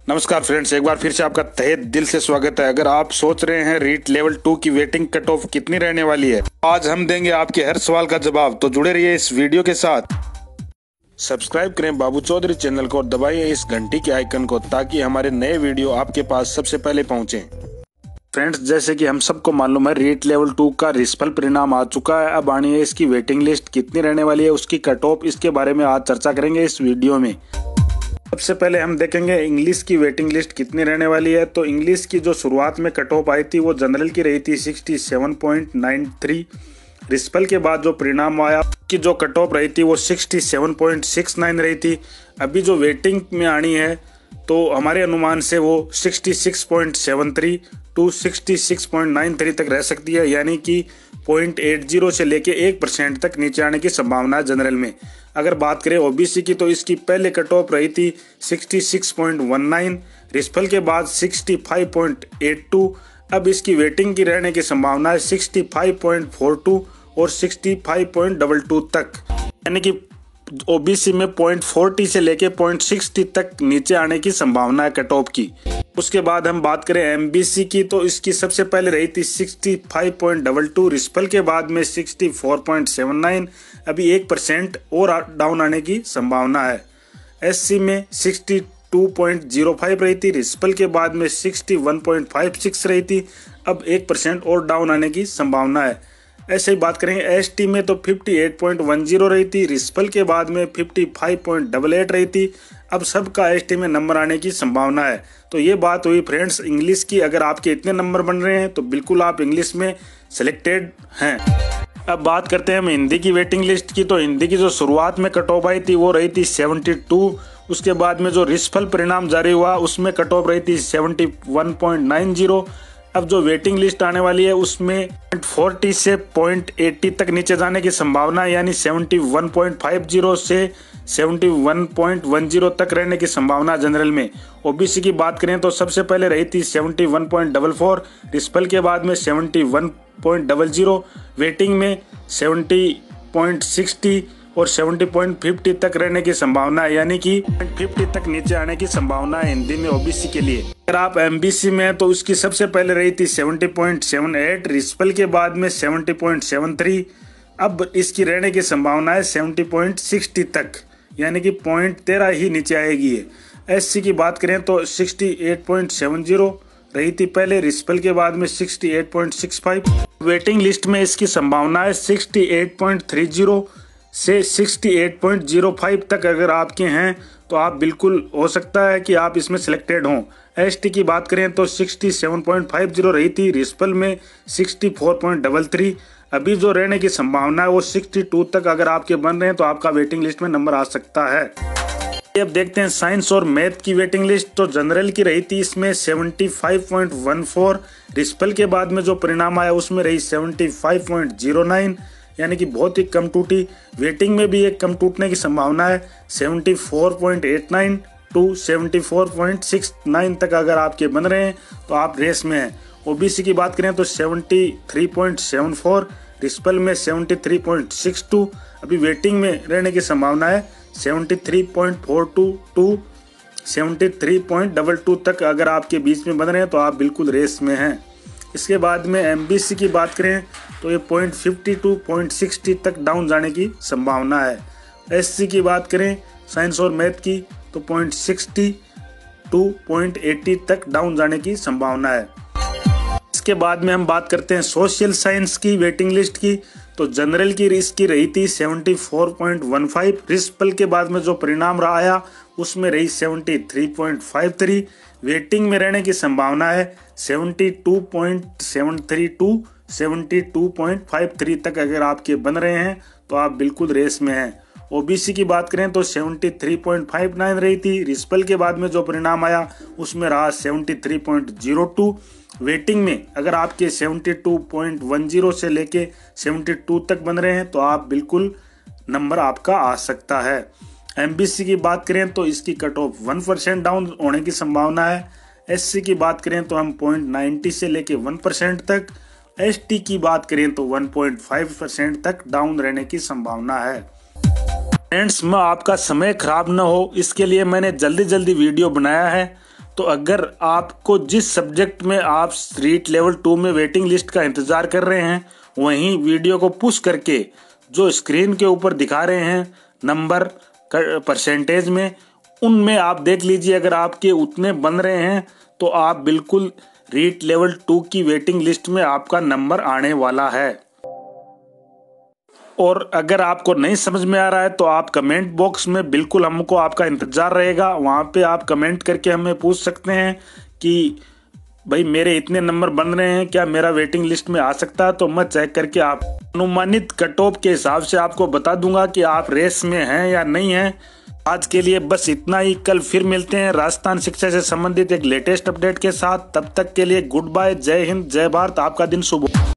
नमस्कार फ्रेंड्स, एक बार फिर से आपका तहे दिल से स्वागत है। अगर आप सोच रहे हैं रीट लेवल 2 की वेटिंग कट ऑफ कितनी रहने वाली है, आज हम देंगे आपके हर सवाल का जवाब। तो जुड़े रहिए इस वीडियो के साथ। सब्सक्राइब करें बाबू चौधरी चैनल को और दबाइए इस घंटी के आइकन को ताकि हमारे नए वीडियो आपके पास सबसे पहले पहुंचे। फ्रेंड्स, जैसे कि हम सबको मालूम है, रीट लेवल 2 का रिजल्ट परिणाम आ चुका है। अब आनी है इसकी वेटिंग लिस्ट कितनी रहने वाली है, उसकी कट ऑफ, इसके बारे में आज चर्चा करेंगे इस वीडियो में। सबसे पहले हम देखेंगे इंग्लिश की वेटिंग लिस्ट कितनी रहने वाली है। तो इंग्लिश की जो शुरुआत में कट ऑफ आई थी वो जनरल की रही थी 67.93। रिजल्ट के बाद जो परिणाम आया कि जो कट ऑफ रही थी वो 67.69 रही थी। अभी जो वेटिंग में आनी है तो हमारे अनुमान से वो 66.73 टू 66.93 तक रह सकती है, यानी कि 0.80 से लेके 1% तक नीचे आने की संभावना है जनरल में। अगर बात करें ओबीसी की तो इसकी पहले कट ऑफ रही थी 66.19, रिजल्ट के बाद 65.82। अब इसकी वेटिंग की रहने की संभावना है 65.42 और 65.22 तक, यानी कि ओबीसी में 0.40 से लेके 0.60 तक नीचे आने की संभावना है कट ऑफ की। उसके बाद हम बात करें एमबीसी की तो इसकी सबसे पहले रही थी 65.22, रिजल्ट के बाद में 64.79। अभी 1% और डाउन आने की संभावना है। एससी में 62.05 रही थी, रिजल्ट के बाद में 61.56 रही थी। अब 1% और डाउन आने की संभावना है। ऐसे ही बात करेंगे एसटी में तो 58.10 रही थी, रिजल्ट के बाद में 55.88 रही थी। अब सबका एसटी में नंबर आने की संभावना है। तो ये बात हुई फ्रेंड्स इंग्लिश की। अगर आपके इतने नंबर बन रहे हैं तो बिल्कुल आप इंग्लिश में सिलेक्टेड हैं। अब बात करते हैं हम हिंदी की वेटिंग लिस्ट की। तो हिंदी की जो शुरुआत में कट ऑफ आई थी वो रही थी 72। उसके बाद में जो रिजल्ट परिणाम जारी हुआ उसमें कट ऑफ रही थी 71.90। अब जो वेटिंग लिस्ट आने वाली है उसमें 0.40 से 0.80 तक नीचे जाने की संभावना है, यानी 71.50 से 71.10 तक रहने की संभावना जनरल में। ओबीसी की बात करें तो सबसे पहले रही थी 71.44, रिजल्ट के बाद में 71.00, वेटिंग में 70.60 और 70.50 तक रहने की संभावना है, यानी कि 50 तक नीचे आने की संभावना है हिंदी में ओबीसी के लिए। अगर आप एमबीसी में हैं तो उसकी सबसे पहले रही थी 70.78, रिजल्ट के बाद में 70.73। अब इसकी रहने की संभावना है 70.60 तक, यानी कि 0.13 ही नीचे आएगी। एससी की बात करें तो 68.70 रही थी पहले, रिजल्ट के बाद में 68.65। वेटिंग लिस्ट में इसकी संभावना है 68.30 से 68.05 तक। अगर आपके हैं तो आप बिल्कुल हो सकता है कि आप इसमें सिलेक्टेड हों। एसटी की बात करें तो 67.50 रही थी, रिजल्ट में 64.33। अभी जो रहने की संभावना है वो 62 तक अगर आपके बन रहे हैं तो आपका वेटिंग लिस्ट में नंबर आ सकता है। अब देखते हैं साइंस और मैथ की वेटिंग लिस्ट। तो जनरल की रही थी इसमें 75.14, रिजल्ट के बाद में जो परिणाम आया उसमें रही 75.09, यानी कि बहुत ही कम टूटी। वेटिंग में भी एक कम टूटने की संभावना है 74.89 टू 74.69 तक अगर आपके बन रहे हैं तो आप रेस में हैं। ओबीसी की बात करें तो 73.74, रिजल्ट में 73.62। अभी वेटिंग में रहने की संभावना है 73.42 टू 73.22 तक अगर आपके बीच में बन रहे हैं तो आप बिल्कुल रेस में हैं। इसके बाद में एमबीसी की बात करें तो ये 0.50 टू 0.60 तक डाउन जाने की संभावना है। एससी की बात करें साइंस और मैथ की तो 0.60 टू 0.80 तक डाउन जाने की संभावना है। इसके बाद में हम बात करते हैं सोशल साइंस की वेटिंग लिस्ट की। तो जनरल की इसकी रही थी 74.15, रिजल्ट के बाद में जो परिणाम रहा आया उसमें रही 73.53। वेटिंग में रहने की संभावना है 72.73 टू 72.53 तक अगर आपके बन रहे हैं तो आप बिल्कुल रेस में हैं। ओबीसी की बात करें तो 73.59 रही थी, रिजल्ट के बाद में जो परिणाम आया उसमें रहा 73.02। वेटिंग में अगर आपके 72.10 से लेके 72 तक बन रहे हैं तो आप बिल्कुल नंबर आपका आ सकता है। एमबीसी की बात करें तो इसकी कट ऑफ 1% डाउन होने की संभावना है। एससी की बात करें तो हम 0.90 से लेके 1% तक, एसटी की बात करें तो 1.5% तक डाउन रहने की संभावना है। फ्रेंड्स, मैं आपका समय खराब न हो इसके लिए मैंने जल्दी वीडियो बनाया है। तो अगर आपको जिस सब्जेक्ट में आप रीट लेवल 2 में वेटिंग लिस्ट का इंतजार कर रहे हैं, वहीं वीडियो को पुश करके जो स्क्रीन के ऊपर दिखा रहे हैं नंबर परसेंटेज में, उनमें आप देख लीजिए। अगर आपके उतने बन रहे हैं तो आप बिल्कुल रीट लेवल 2 की वेटिंग लिस्ट में आपका नंबर आने वाला है। और अगर आपको नहीं समझ में आ रहा है तो आप कमेंट बॉक्स में बिल्कुल हमको आपका इंतजार रहेगा, वहाँ पे आप कमेंट करके हमें पूछ सकते हैं कि भाई मेरे इतने नंबर बन रहे हैं, क्या मेरा वेटिंग लिस्ट में आ सकता है। तो मैं चेक करके आप अनुमानित कट ऑफ के हिसाब से आपको बता दूंगा कि आप रेस में हैं या नहीं हैं। आज के लिए बस इतना ही, कल फिर मिलते हैं राजस्थान शिक्षा से संबंधित एक लेटेस्ट अपडेट के साथ। तब तक के लिए गुड बाय, जय हिंद, जय भारत, आपका दिन शुभ हो।